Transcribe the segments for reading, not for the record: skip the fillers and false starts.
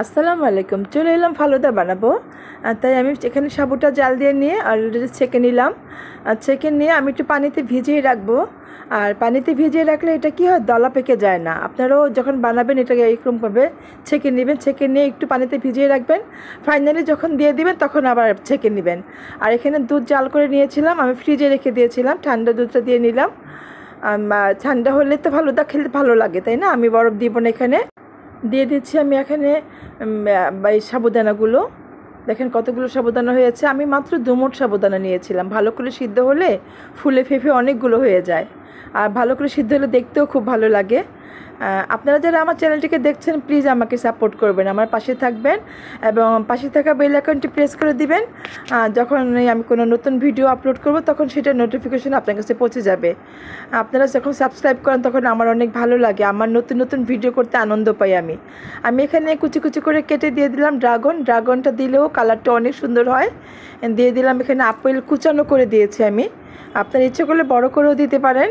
আসসালামু আলাইকুম। চলে এলাম ফালুদা বানাবো। তাই আমি এখানে সাবুটা জাল দিয়ে নিয়ে অলরেডি ছেঁকে নিলাম। ছেঁকে নিয়ে আমি একটু পানিতে ভিজিয়ে রাখবো। আর পানিতে ভিজিয়ে রাখলে এটা কি হয়, দলা পেকে যায় না। আপনারাও যখন বানাবেন এটাকে এইরকমভাবে ছেঁকে নেবেন। ছেঁকে নিয়ে একটু পানিতে ভিজিয়ে রাখবেন। ফাইনালি যখন দিয়ে দিবেন তখন আবার ছেঁকে নেবেন। আর এখানে দুধ জাল করে নিয়েছিলাম, আমি ফ্রিজে রেখে দিয়েছিলাম। ঠান্ডা দুধটা দিয়ে নিলাম। ঠান্ডা হলে তো ফালুদা খেতে ভালো লাগে, তাই না? আমি বরফ দিব না, এখানে দিয়ে দিচ্ছি। আমি এখানে এই সাবুদানাগুলো দেখেন কতগুলো সাবুদানা হয়েছে। আমি মাত্র 2 মুঠ সাবুদানা নিয়েছিলাম। ভালো করে সিদ্ধ হলে ফুলে ফেঁপে অনেকগুলো হয়ে যায়। আর ভালো করে সিদ্ধ হলে দেখতেও খুব ভালো লাগে। আপনারা যারা আমার চ্যানেলটিকে দেখছেন প্লিজ আমাকে সাপোর্ট করবেন, আমার পাশে থাকবেন এবং পাশে থাকা বেল আইকনটি প্রেস করে দিবেন। যখন আমি কোনো নতুন ভিডিও আপলোড করব তখন সেটার নোটিফিকেশন আপনার কাছে পৌঁছে যাবে। আপনারা যখন সাবস্ক্রাইব করেন তখন আমার অনেক ভালো লাগে, আমার নতুন নতুন ভিডিও করতে আনন্দ পাই। আমি এখানে কুচি কুচি করে কেটে দিয়ে দিলাম ড্রাগনটা দিলেও কালারটা অনেক সুন্দর হয়। দিয়ে দিলাম এখানে আপেল কুচানো করে দিয়েছি আমি। আপনার ইচ্ছে করলে বড় করেও দিতে পারেন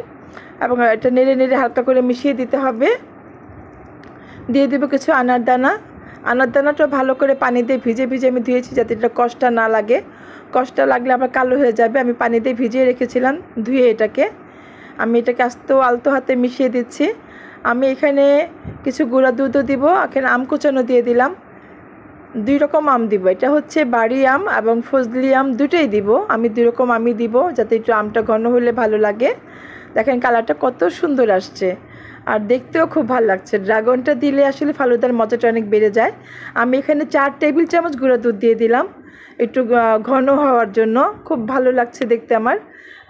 এবং এটা নেড়ে নেড়ে হালকা করে মিশিয়ে দিতে হবে। দিয়ে দেবো কিছু আনারদানাটা ভালো করে পানি দিয়ে ভিজে আমি ধুয়েছি যাতে এটা কষ্টটা না লাগে। কষ্ট লাগলে আবার কালো হয়ে যাবে। আমি পানি দিয়ে ভিজিয়ে রেখেছিলাম ধুয়ে এটাকে। আমি এটাকে আলতো হাতে মিশিয়ে দিচ্ছি। আমি এখানে কিছু গুঁড়া দুধও দিব। এখানে আম কুচানো দিয়ে দিলাম। 2 রকম আম দিব, এটা হচ্ছে বাড়ি আম এবং ফজলি আম, দুটোই দিব। আমি 2 রকম আমই দিব যাতে একটু আমটা ঘন হলে ভালো লাগে। দেখেন কালারটা কত সুন্দর আসছে আর দেখতেও খুব ভালো লাগছে। ড্রাগনটা দিলে আসলে ফালুদার মজাটা অনেক বেড়ে যায়। আমি এখানে 4 টেবিল চামচ গুঁড়া দুধ দিয়ে দিলাম একটু ঘন হওয়ার জন্য। খুব ভালো লাগছে দেখতে আমার।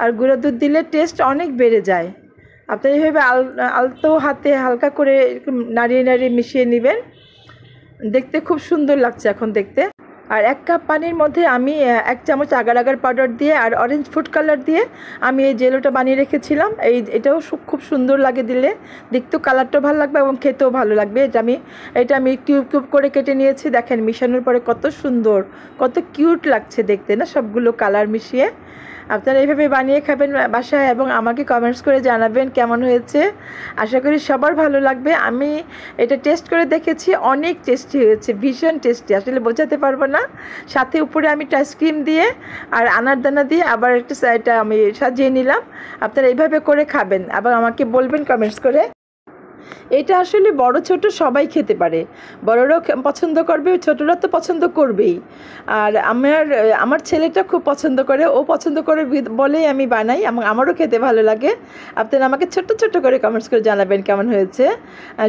আর গুঁড়া দুধ দিলে টেস্ট অনেক বেড়ে যায়। আপনি এইভাবে আলতো হাতে হালকা করে নাড়িয়ে নাড়িয়ে মিশিয়ে নেবেন। দেখতে খুব সুন্দর লাগছে এখন দেখতে। আর 1 কাপ পানির মধ্যে আমি 1 চামচ আগার পাউডার দিয়ে আর অরেঞ্জ ফুড কালার দিয়ে আমি এই জেলোটা বানিয়ে রেখেছিলাম। এটাও খুব সুন্দর লাগে দিলে, দেখতেও কালারটাও ভালো লাগবে এবং খেতেও ভালো লাগবে। এটা আমি কিউব করে কেটে নিয়েছি। দেখেন মিশানোর পরে কত সুন্দর, কত কিউট লাগছে দেখতে না, সবগুলো কালার মিশিয়ে। আপনারা এইভাবে বানিয়ে খাবেন বাসায় এবং আমাকে কমেন্টস করে জানাবেন কেমন হয়েছে। আশা করি সবার ভালো লাগবে। আমি এটা টেস্ট করে দেখেছি, অনেক টেস্টি হয়েছে, ভীষণ টেস্টি, আসলে বোঝাতে পারবো না। সাথে উপরে আমি আইসক্রিম দিয়ে আর আনারদানা দিয়ে আবার একটা এটা আমি সাজিয়ে নিলাম। আপনারা এইভাবে করে খাবেন এবং আমাকে বলবেন কমেন্টস করে। এটা আসলে বড় ছোট সবাই খেতে পারে, বড়রাও পছন্দ করবে, ছোটরা তো পছন্দ করবেই। আর আমার ছেলেটা খুব পছন্দ করে, ও পছন্দ করে বলেই আমি বানাই, আমারও খেতে ভালো লাগে। আপনারা আমাকে ছোট্ট করে কমেন্টস করে জানাবেন কেমন হয়েছে।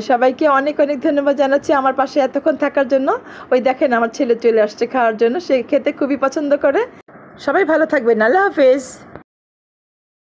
সবাইকে অনেক ধন্যবাদ জানাচ্ছি আমার পাশে এতক্ষণ থাকার জন্য। ওই দেখেন আমার ছেলে চলে আসছে খাওয়ার জন্য, সে খেতে খুবই পছন্দ করে। সবাই ভালো থাকবেন, আল্লাহ হাফেজ।